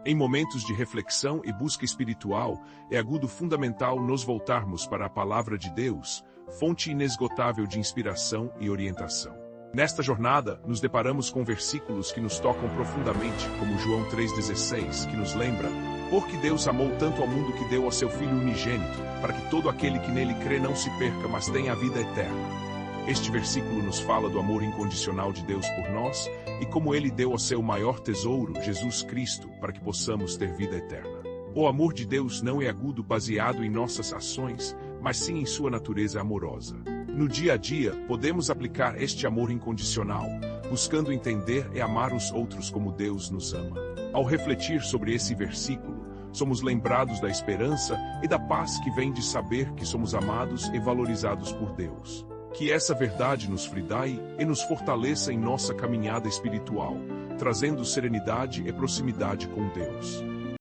Em momentos de reflexão e busca espiritual, é agudo fundamental nos voltarmos para a Palavra de Deus, fonte inesgotável de inspiração e orientação. Nesta jornada, nos deparamos com versículos que nos tocam profundamente, como João 3,16, que nos lembra: porque Deus amou tanto ao mundo que deu ao seu Filho unigênito, para que todo aquele que nele crê não se perca, mas tenha a vida eterna. Este versículo nos fala do amor incondicional de Deus por nós, e como Ele deu ao seu maior tesouro, Jesus Cristo, para que possamos ter vida eterna. O amor de Deus não é agudo baseado em nossas ações, mas sim em sua natureza amorosa. No dia a dia, podemos aplicar este amor incondicional, buscando entender e amar os outros como Deus nos ama. Ao refletir sobre esse versículo, somos lembrados da esperança e da paz que vem de saber que somos amados e valorizados por Deus. Que essa verdade nos fridai e nos fortaleça em nossa caminhada espiritual, trazendo serenidade e proximidade com Deus.